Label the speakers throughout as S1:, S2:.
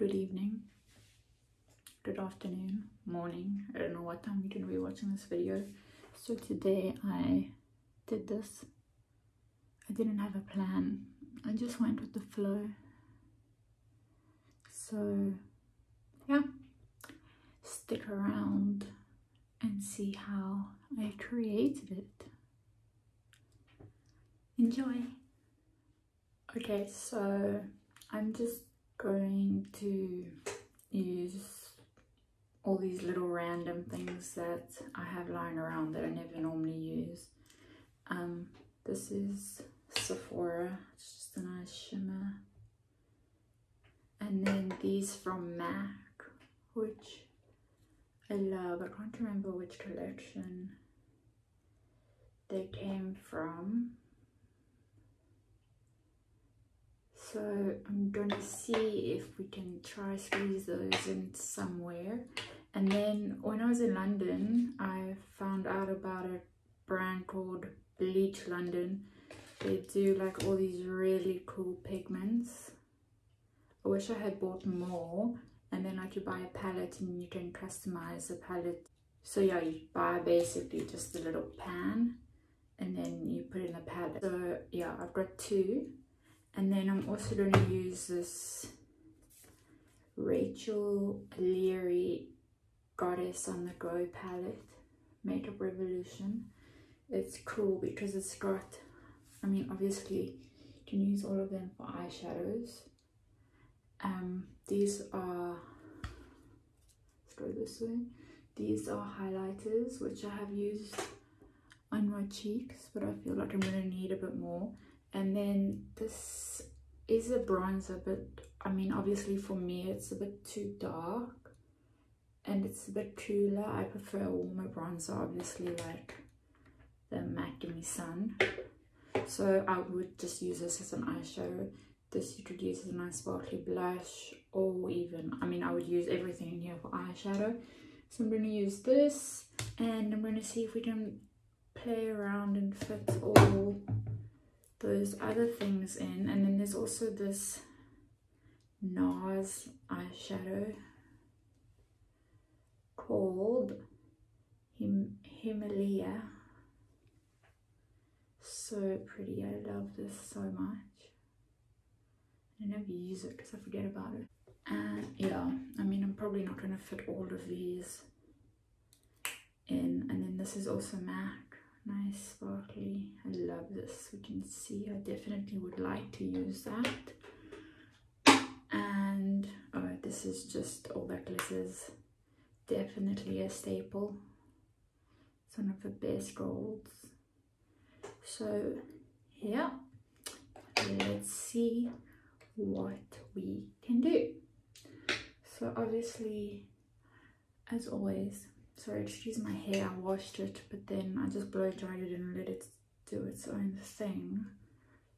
S1: good evening, good afternoon, morning. I don't know what time you're going to be watching this video. So today I did this. I didn't have a plan. I just went with the flow. So yeah, stick around and see how I created it. Enjoy. Okay, so I'm just going to use all these little random things that I have lying around that I never normally use. This is Sephora, it's just a nice shimmer. And then these from MAC, which I love. I can't remember which collection they came from. So I'm gonna see if we can try squeeze those in somewhere. And then when I was in London, I found out about a brand called Bleach London. They do like all these really cool pigments. I wish I had bought more. And then like you buy a palette and you can customize the palette. So yeah, you buy basically just a little pan and then you put in a palette. So yeah, I've got two. And then I'm also going to use this Leary Goddess on the Go palette, Makeup Revolution. It's cool because it's got, I mean, obviously you can use all of them for eyeshadows. These are, let's go this way. These are highlighters, which I have used on my cheeks, but I feel like I'm going to need a bit more. And then this is a bronzer, but I mean, obviously for me, it's a bit too dark and it's a bit cooler. I prefer a warmer bronzer, obviously, like the MAC Give Me Sun. So I would just use this as an eyeshadow. This you could use as a nice sparkly blush, or even, I mean, I would use everything in here for eyeshadow. So I'm going to use this and I'm going to see if we can play around and fit all those other things in. And then there's also this NARS eyeshadow called Himalaya. So pretty. I love this so much. I never use it because I forget about it. And yeah, I mean, I'm probably not going to fit all of these in. And then this is also MAC. Nice sparkly. I love this. We can see I definitely would like to use that. And oh, this is just all that glitters. Definitely a staple. It's one of the best golds. So yeah, let's see what we can do. So obviously, as always, sorry, excuse my hair, I washed it, but then I just blow dried it and let it do its own thing.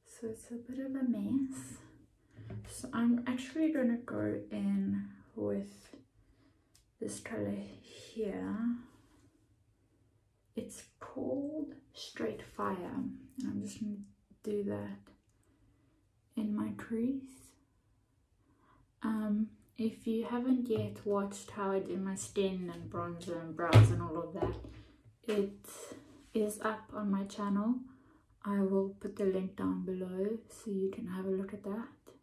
S1: So it's a bit of a mess. So I'm actually going to go in with this color here. It's called Straight Fire. And I'm just going to do that in my crease. If you haven't yet watched how I do my skin and bronzer and brows and all of that, it is up on my channel. I will put the link down below so you can have a look at that.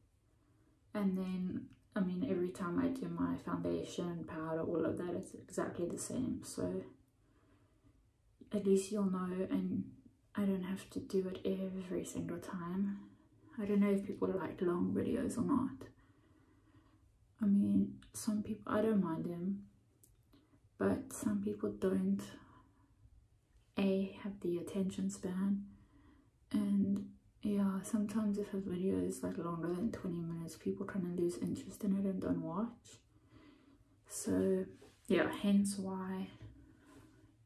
S1: And then, I mean, every time I do my foundation, powder, all of that, it's exactly the same. So at least you'll know, and I don't have to do it every single time. I don't know if people like long videos or not. I mean, some people, I don't mind them, but some people don't have the attention span. And yeah, sometimes if a video is like longer than 20 minutes, people kind of lose interest in it and don't watch. So yeah, hence why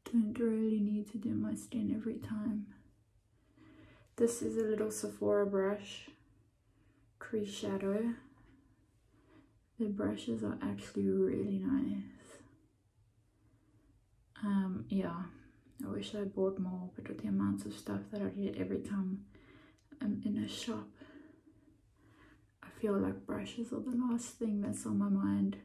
S1: I don't really need to do my skin every time. This is a little Sephora brush, crease shadow. The brushes are actually really nice. Yeah, I wish I bought more, but with the amounts of stuff that I get every time I'm in a shop, I feel like brushes are the last thing that's on my mind.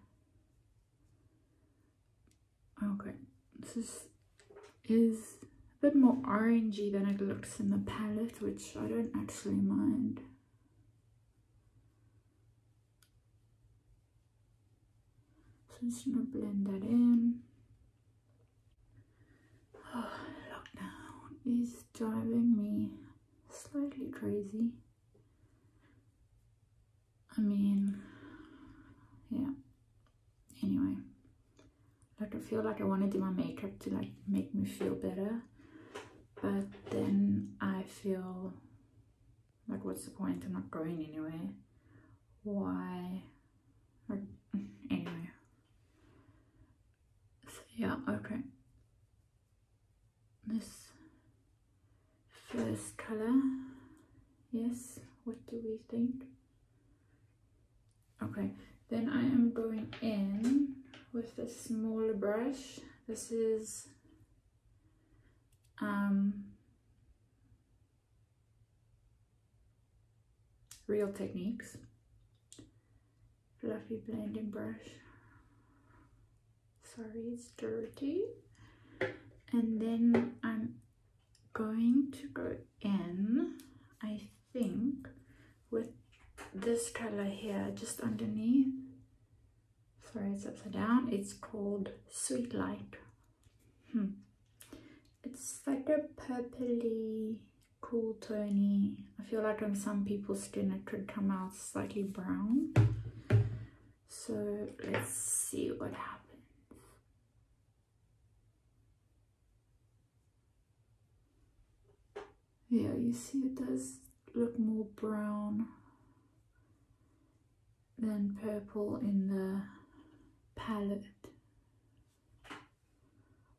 S1: Okay, this is a bit more orangey than it looks in the palette, which I don't actually mind. So I'm just gonna blend that in. Oh, lockdown is driving me slightly crazy. I mean, yeah. Anyway, like I feel like I want to do my makeup to like make me feel better, but then I feel like, what's the point? I'm not going anywhere. Why? Like, anyway. So yeah, okay. This first color, yes, what do we think? Okay, then I am going in with a smaller brush. This is Real Techniques fluffy blending brush. Sorry, it's dirty. And then I'm going to go in, I think, with this color here just underneath. Sorry, it's upside down. It's called Sweet Light. It's like a purpley, cool tony. I feel like on some people's skin it could come out slightly brown. So let's see what happens. Yeah, you see it does look more brown than purple in the palette,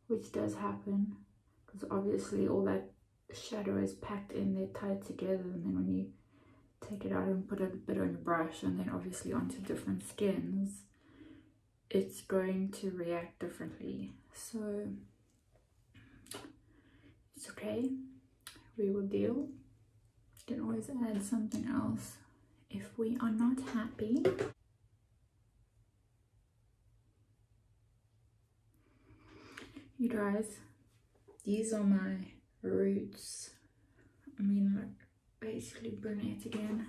S1: which does happen because obviously all that shadow is packed in there tight together, and then when you take it out and put a bit on your brush and then obviously onto different skins, it's going to react differently. So it's okay, we will deal. You can always add something else if we are not happy. You guys, these are my roots. I mean, like basically brunette again.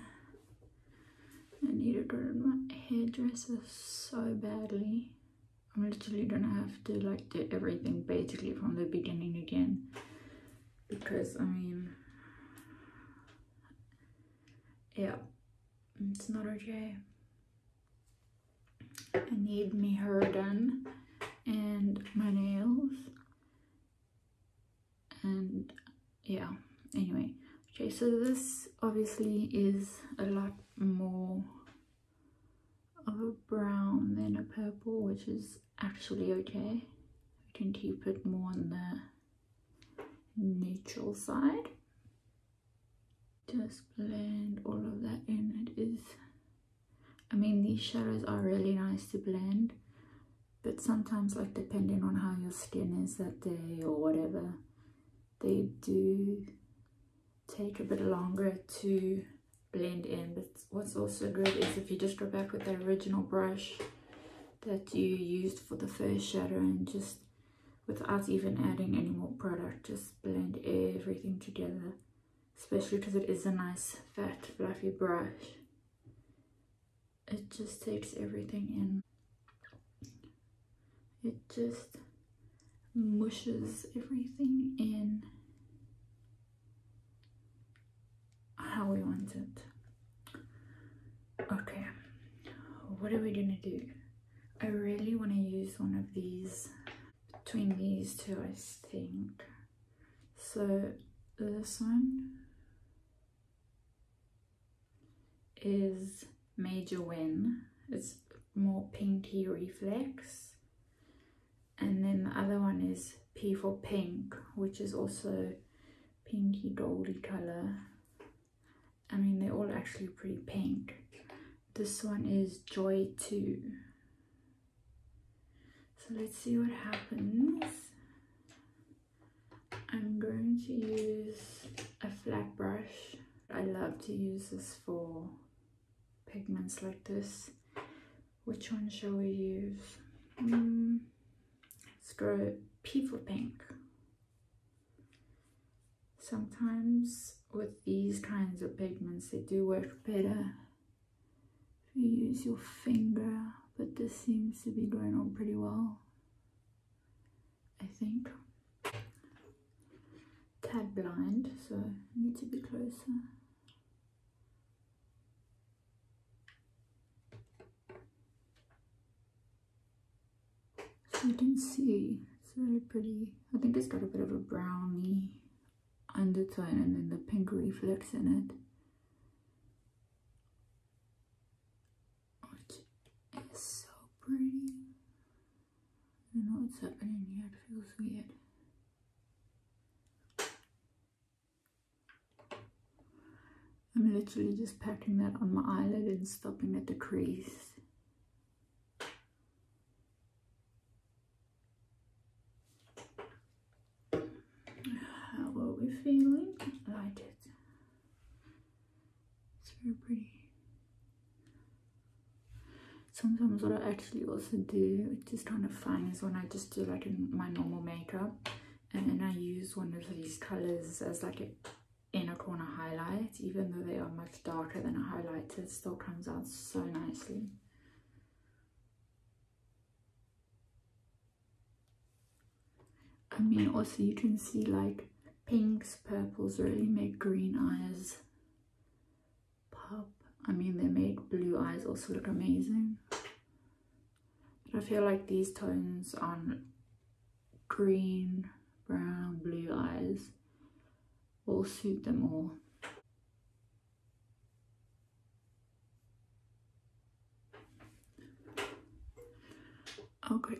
S1: I need to go to my hairdresser so badly. I'm literally gonna have to like do everything basically from the beginning again, because I mean, yeah, it's not okay. I need my hair done and my nails, and yeah, anyway. Okay, so this obviously is a lot more of a brown than a purple, which is actually okay. We can keep it more on the neutral side. Just blend all of that in. It is, I mean, these shadows are really nice to blend, but sometimes, like depending on how your skin is that day or whatever, they do take a bit longer to blend in. But what's also good is if you just go back with the original brush that you used for the first shadow and just, without even adding any more product, just blend everything together, especially because it is a nice fat fluffy brush. It just takes everything in. It just mushes everything in how we want it. Okay, what are we gonna do? I really want to use one of these between these two, I think. So this one is Major Win. It's more pinky reflex. And then the other one is P for Pink, which is also pinky goldy color. I mean, they're all actually pretty pink. This one is Joy 2. So let's see what happens. I'm going to use a flat brush. I love to use this for pigments like this. Which one shall we use? Let's go People Pink. Sometimes with these kinds of pigments, they do work better if you use your finger, but this seems to be going on pretty well, I think. Tad blind, so I need to be closer. So you can see it's very pretty. I think it's got a bit of a brownie undertone and then the pink reflex in it, which is so pretty. I don't know what's happening here, it feels weird. I'm literally just packing that on my eyelid and stopping at the crease. How are we feeling? I like it. It's very pretty. Sometimes what I actually also do, which is kind of fun, is when I just do like in my normal makeup and then I use one of these colors as like a inner corner highlight, even though they are much darker than a highlighter, it still comes out so nicely. I mean, also you can see like pinks, purples really make green eyes pop. I mean, they make blue eyes also look amazing. But I feel like these tones on green, brown, blue eyes will suit them all. Okay.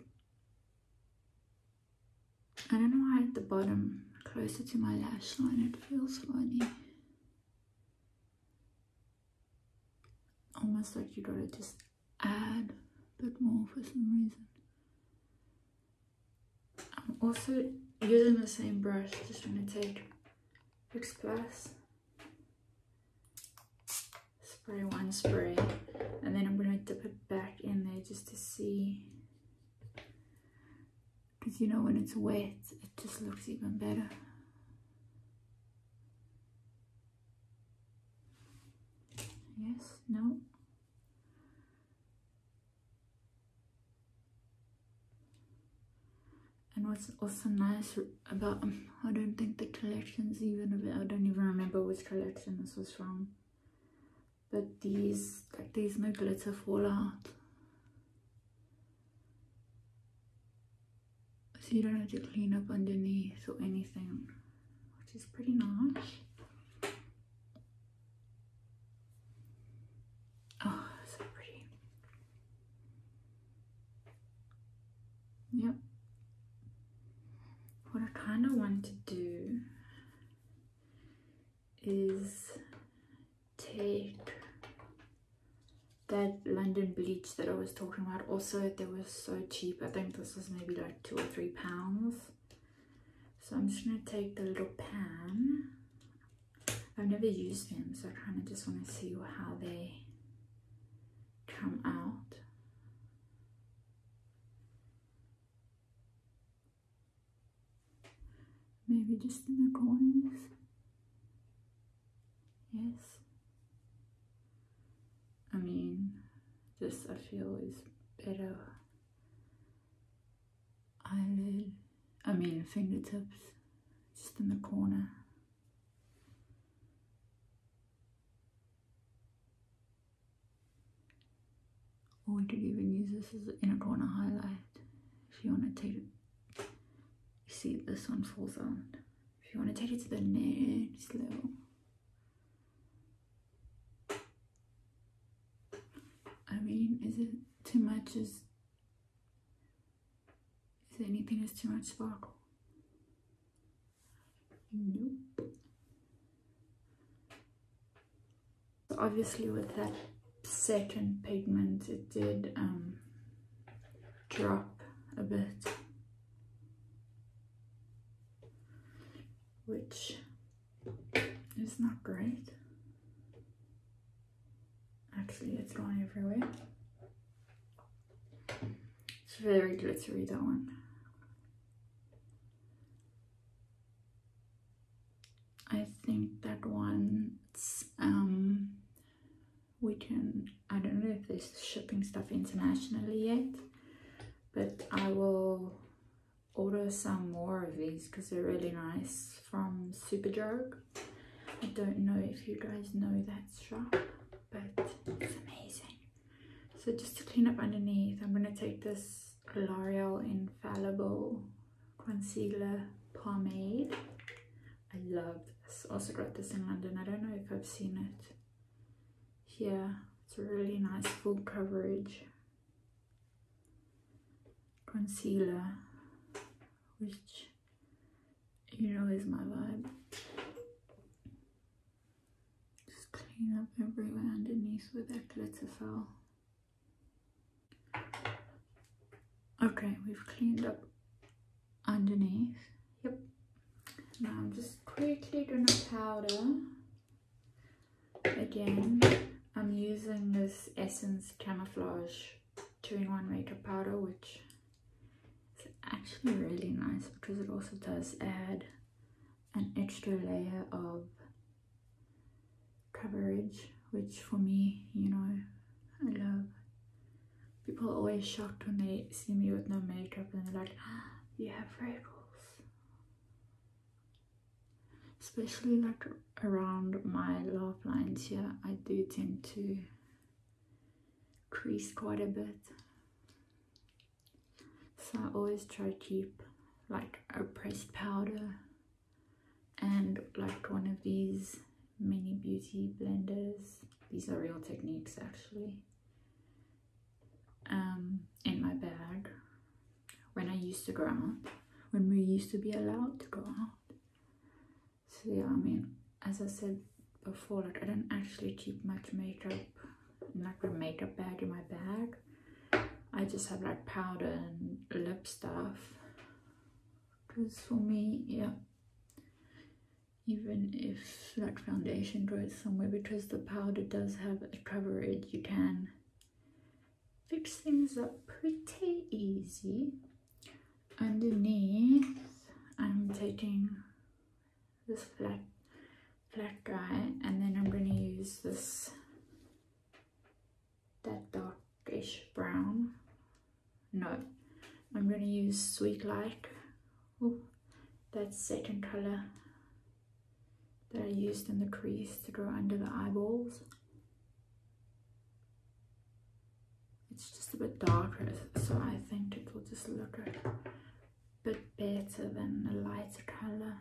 S1: I don't know why at the bottom, closer to my lash line, it feels funny. Almost like you gotta just add a bit more for some reason. I'm also using the same brush, just gonna take Fix Plus, spray one spray, and then I'm gonna dip it back in there just to see. Because you know when it's wet, it just looks even better. Yes, no. And what's also nice about, I don't think the collection's even, I don't even remember which collection this was from. But these, like there's no glitter fallout. So you don't have to clean up underneath or anything, which is pretty nice. Oh, so pretty. Yep. What I kind of want to do is take that London Bleach that I was talking about. Also, they were so cheap. I think this was maybe like £2 or £3. So I'm just going to take the little pan. I've never used them, so I kind of just want to see how they come out. Maybe just in the corners. Yes. I mean, this I feel is better. Eyelid, I mean fingertips, just in the corner. Or we could even use this as an inner corner highlight if you want to take it. You see, this one falls out. If you want to take it to the next level. I mean, is it too much? Is there anything that's too much sparkle? Nope. So obviously with that second pigment, it did drop a bit, which is not great. Actually, it's everywhere. It's very glittery, that one. I think that one's we can, I don't know if there's shipping stuff internationally yet, but I will order some more of these because they're really nice from Superdrug. I don't know if you guys know that shop, but it's amazing. So just to clean up underneath, I'm going to take this L'Oreal Infallible Concealer Pomade. I love this. Also got this in London. I don't know if I've seen it here. It's a really nice full coverage concealer, which you know is my vibe. Just clean up everywhere underneath where that glitter fell. Okay, we've cleaned up underneath. Yep. Now I'm just quickly gonna powder again. I'm using this Essence Camouflage 2-in-1 makeup powder, which is actually really nice because it also does add an extra layer of coverage, which for me, you know, I love. People are always shocked when they see me with no makeup and they're like, ah, you have freckles. Especially like around my laugh lines here, I do tend to crease quite a bit. So I always try to keep like a pressed powder and like one of these mini beauty blenders. These are Real Techniques actually. In my bag when I used to go out, when we used to be allowed to go out. So yeah, I mean, as I said before, like I don't actually keep much makeup in like a makeup bag in my bag. I just have like powder and lip stuff, because for me, yeah, even if like foundation goes somewhere, because the powder does have a coverage, you can fix things up pretty easy. Underneath, I'm taking this flat guy, and then I'm going to use this, that darkish brown. No, I'm going to use Sweet Like. Ooh, that second color that I used in the crease to go under the eyeballs. It's just a bit darker, so I think it will just look a bit better than a lighter color.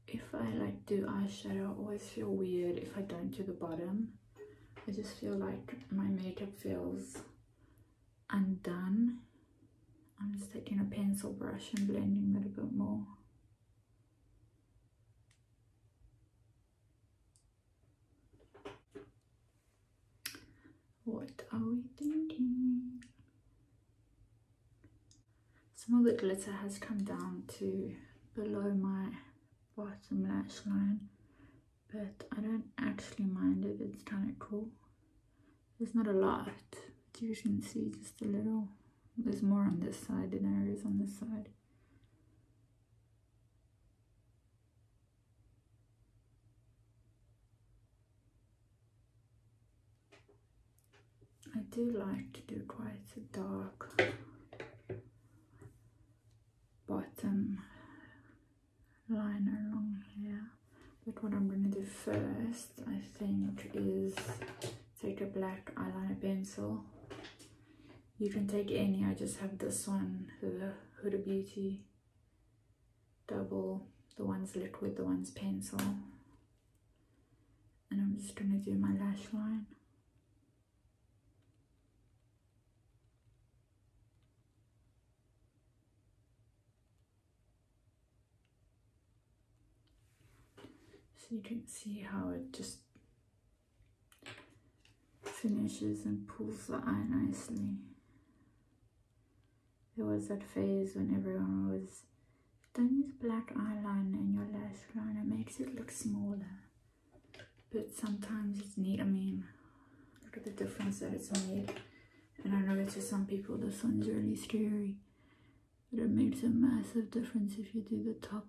S1: If I like do eyeshadow, I always feel weird if I don't do the bottom. I just feel like my makeup feels undone. I'm just taking a pencil brush and blending that a bit more. What are we thinking? Some of the glitter has come down to below my bottom lash line, but I don't actually mind it. It's kind of cool. There's not a lot, but you can see just a little. There's more on this side than there is on this side. I do like to do quite a dark bottom liner along here, but what I'm going to do first, I think, is take a black eyeliner pencil. You can take any, I just have this one, the Huda Beauty double, the one's liquid, the one's pencil, and I'm just going to do my lash line. So you can see how it just finishes and pulls the eye nicely. There was that phase when everyone was, don't use black eyeliner in your lash line, it makes it look smaller. but sometimes it's neat. I mean, look at the difference that it's made. And I know to some people this one's really scary, but it makes a massive difference if you do the top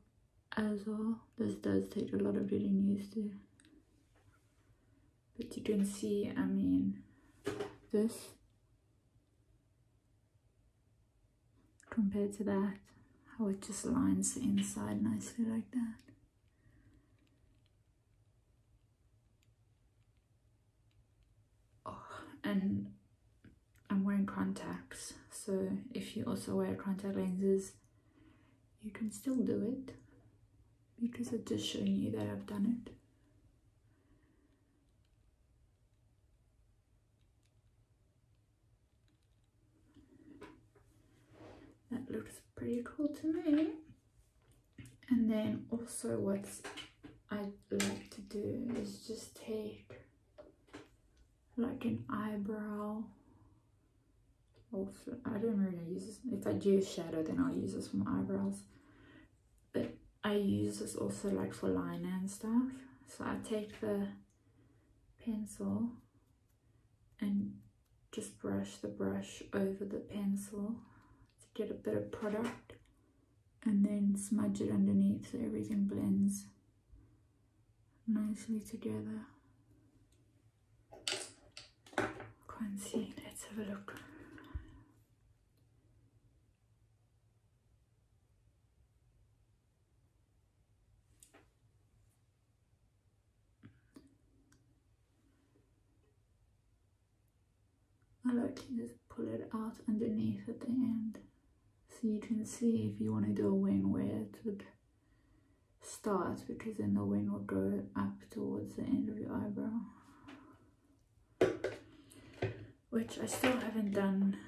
S1: as well. This does take a lot of getting used to, but you can see, I mean, this compared to that, how it just lines the inside nicely like that. Oh, and I'm wearing contacts, so if you also wear contact lenses, you can still do it, because I'm just showing you that I've done it. That looks pretty cool to me. And then also what I like to do is just take like an eyebrow, I don't really use this. If I do shadow, then I'll use this for my eyebrows, but I use this also like for liner and stuff. So I take the pencil and just brush the brush over the pencil to get a bit of product, and then smudge it underneath so everything blends nicely together. Can't see, let's have a look. I like to just pull it out underneath at the end, so you can see if you want to do a wing where it would start, because then the wing will go up towards the end of your eyebrow. Which I still haven't done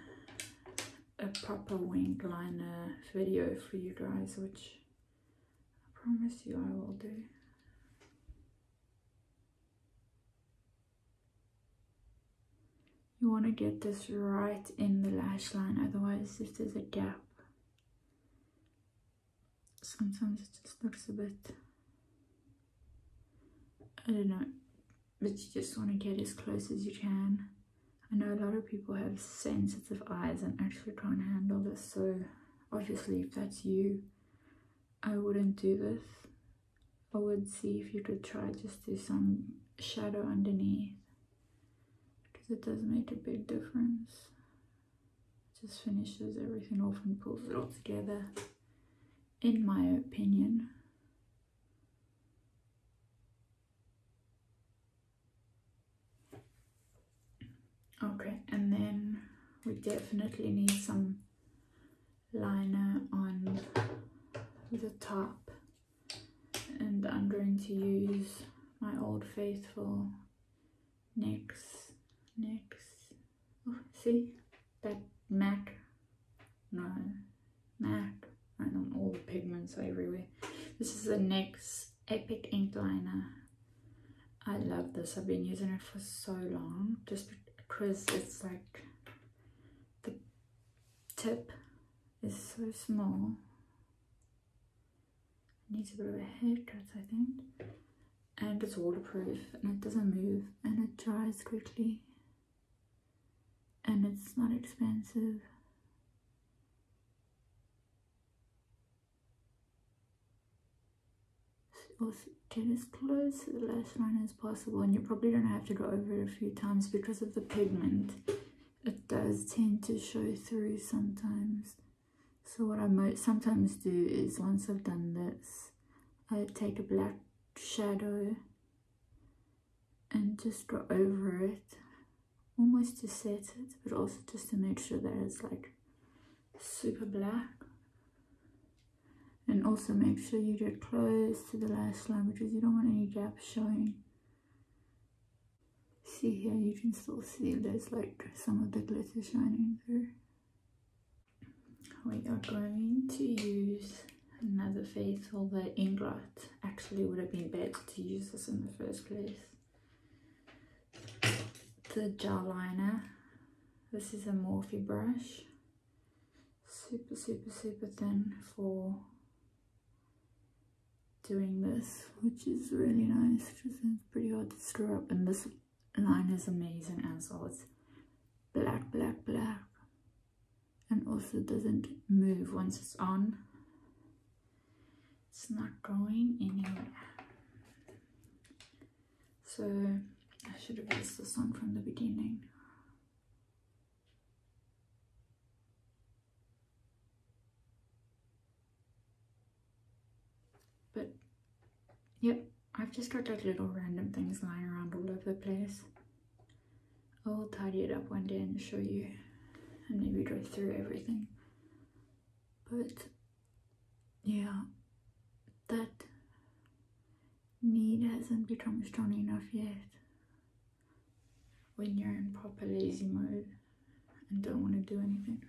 S1: a proper wing liner video for you guys, which I promise you I will do. You want to get this right in the lash line, otherwise if there's a gap, sometimes it just looks a bit, I don't know, but you just want to get as close as you can. I know a lot of people have sensitive eyes and actually can't handle this, so obviously if that's you, I wouldn't do this. I would see if you could try just do some shadow underneath, because it does make a big difference. It just finishes everything off and pulls it all together, in my opinion. Okay, and then we definitely need some liner on the top, and I'm going to use my old faithful NYX, oh, see that MAC, I don't know, all the pigments are everywhere. This is a NYX Epic Ink Liner. I love this, I've been using it for so long, just because it's like, the tip is so small. It needs a bit of a haircut, I think. And it's waterproof, and it doesn't move, and it dries quickly. And it's not expensive. Also get as close to the lash line as possible, and you're probably going to have to go over it a few times because of the pigment. It does tend to show through sometimes. So what I sometimes do is, once I've done this, I take a black shadow and just go over it, almost to set it, but also just to make sure that it's like super black. And also make sure you get close to the lash line, because you don't want any gaps showing. See here, you can still see there's like some of the glitter shining through. We are going to use another faithful, the Inglot. Actually would have been better to use this in the first place. The gel liner. This is a Morphe brush. Super thin for doing this, which is really nice because it's pretty hard to stir up. And this line is amazing as well. It's black, black, black, and also doesn't move once it's on. It's not going anywhere. So I should have used this on from the beginning. But yep, I've just got like little random things lying around all over the place. I'll tidy it up one day and show you, and maybe go through everything. But yeah, that need hasn't become strong enough yet when you're in proper lazy mode and don't want to do anything.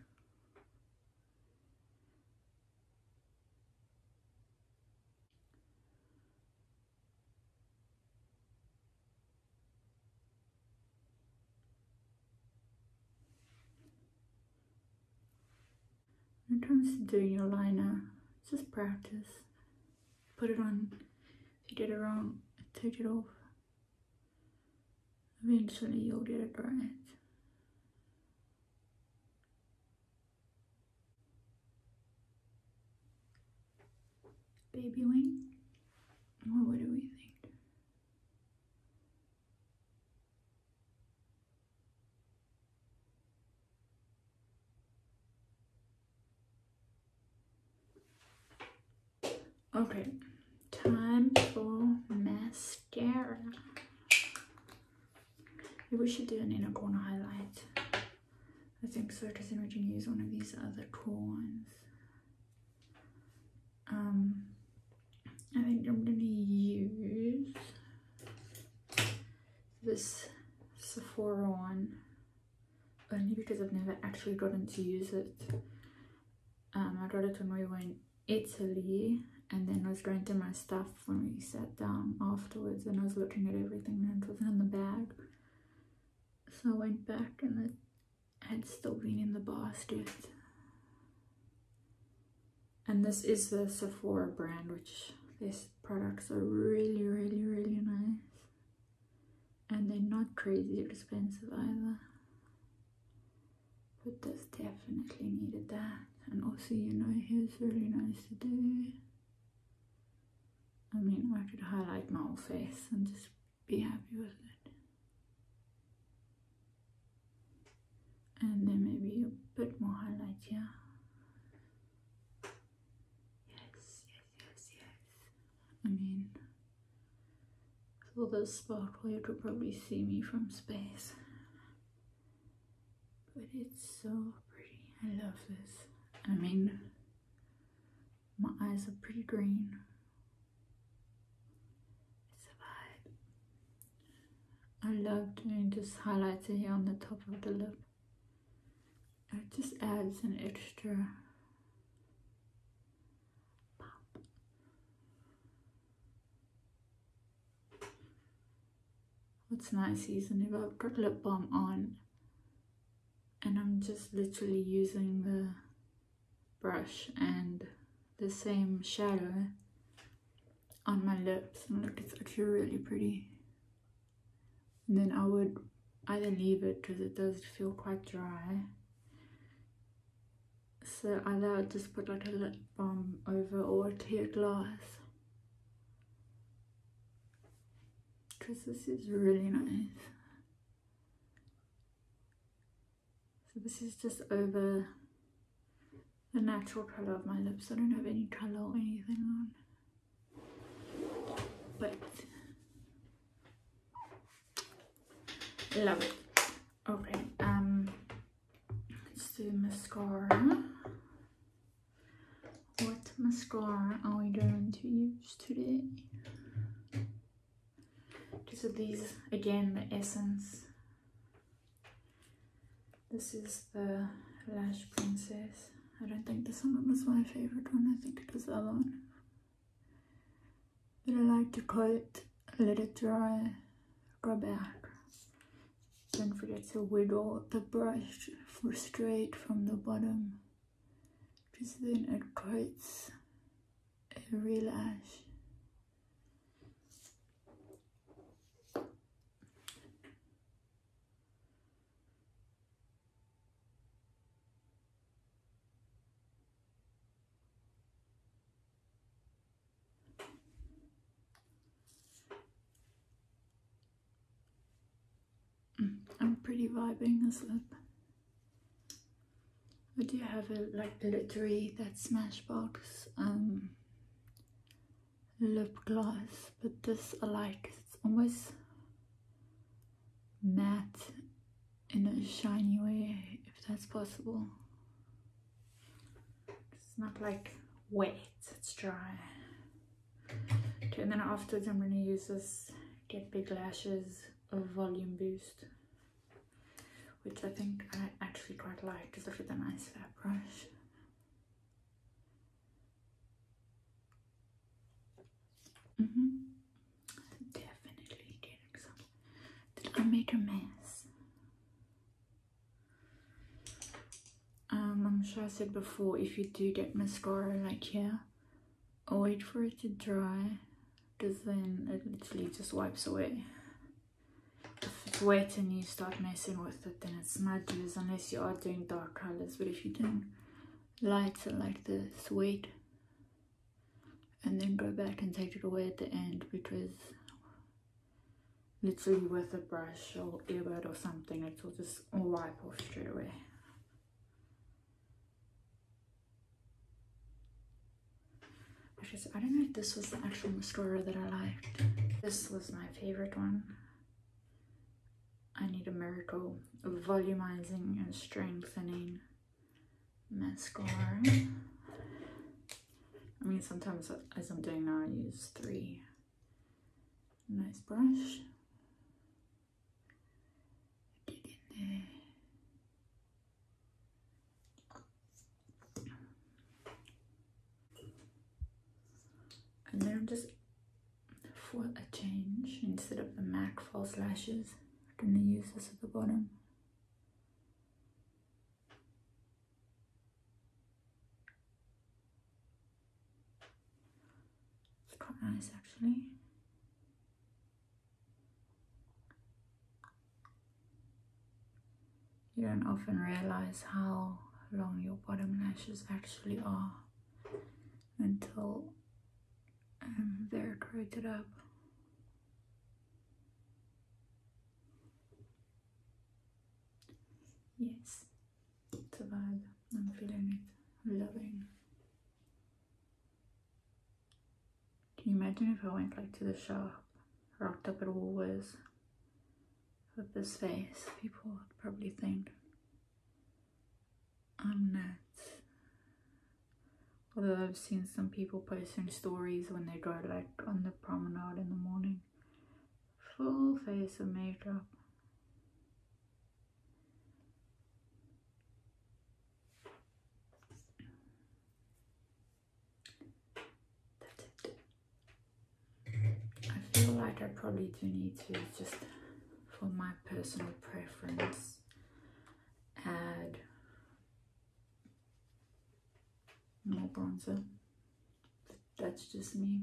S1: When it comes to doing your liner, just practice. Put it on. If you get it wrong, take it off. Eventually you'll get it right. Baby wing? Well, what do we think? Okay, time for mascara. Maybe we should do an inner corner highlight. I think so, because then we can use one of these other cool ones. I think I'm gonna use this Sephora one, only because I've never actually gotten to use it. I got it when we were in Italy, and then I was going through my stuff when we sat down afterwards, and I was looking at everything and it wasn't in the bag. So I went back and it had still been in the basket. And this is the Sephora brand, which these products are really, really, really nice. And they're not crazy expensive either. But this definitely needed that. And also, you know, here's really nice to do. I mean, I could highlight my whole face and just be happy with it. And then maybe a bit more highlight here. Yes, yes, yes, yes. I mean, with all this sparkle, you could probably see me from space. But it's so pretty. I love this. I mean, my eyes are pretty green. It's a vibe. I love doing just highlighter here on the top of the lip. It just adds an extra pop. What's nice is if I've got lip balm on and I'm just literally using the brush and the same shadow on my lips, and look, it's actually really pretty. And then I would either leave it because it does feel quite dry, so either I'd just put like a lip balm over or a clear glass, because this is really nice. So this is just over the natural colour of my lips. I don't have any colour or anything on, but love it. Okay, let's do mascara. What mascara are we going to use today? These are these, again, the Essence. This is the Lash Princess. I don't think this one was my favourite one. I think it was the other one. But I like to coat, let it dry, go back. Don't forget to wiggle the brush for straight from the bottom, because then it coats every lash. really vibing this lip. I do have a like glittery, that Smashbox lip gloss, but this I like 'cause it's almost matte in a shiny way, if that's possible. It's not like wet, it's dry. Okay, and then afterwards I'm going to use this Get Big Lashes Volume Boost, which I think I actually quite like. Just look at the nice fat brush. Definitely getting some. Did I make a mess? I'm sure I said before, if you do get mascara like here, wait for it to dry, because then it literally just wipes away. If it's wet and you start messing with it, then it smudges, unless you are doing dark colors. But if you're doing lighter like this, wait and then go back and take it away at the end, because literally with a brush or earbud or something, it will just wipe off straight away. I don't know if this was the actual mascara that I liked. This was my favorite one. I Need a Miracle Volumizing and Strengthening Mascara. I mean, sometimes, as I'm doing now, I use 3. Nice brush. Get in there. And then I'm just, for a change, instead of the MAC false lashes, I'm going to use this at the bottom. It's quite nice actually. You don't often realize how long your bottom lashes actually are until they're coated up. Yes, it's a vibe. I'm feeling it, loving. Can you imagine if I went like to the shop, rocked up at Woolworths with this face? People would probably think I'm nuts. Although I've seen some people posting stories when they go like on the promenade in the morning, full face of makeup. I feel like I probably do need to, just for my personal preference, add more bronzer. That's just me.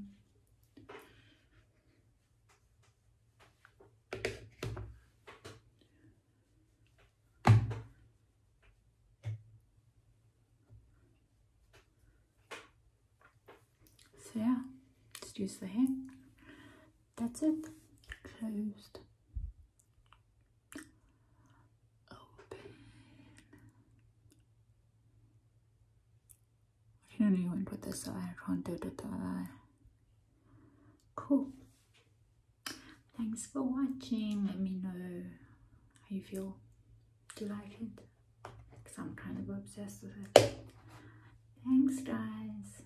S1: So yeah, just use the hair. That's it. Closed. Open. I can only went with this eye. I can't do it with the other eye. Cool. Thanks for watching. Let me know how you feel. Do you like it? Because I'm kind of obsessed with it. Thanks, guys.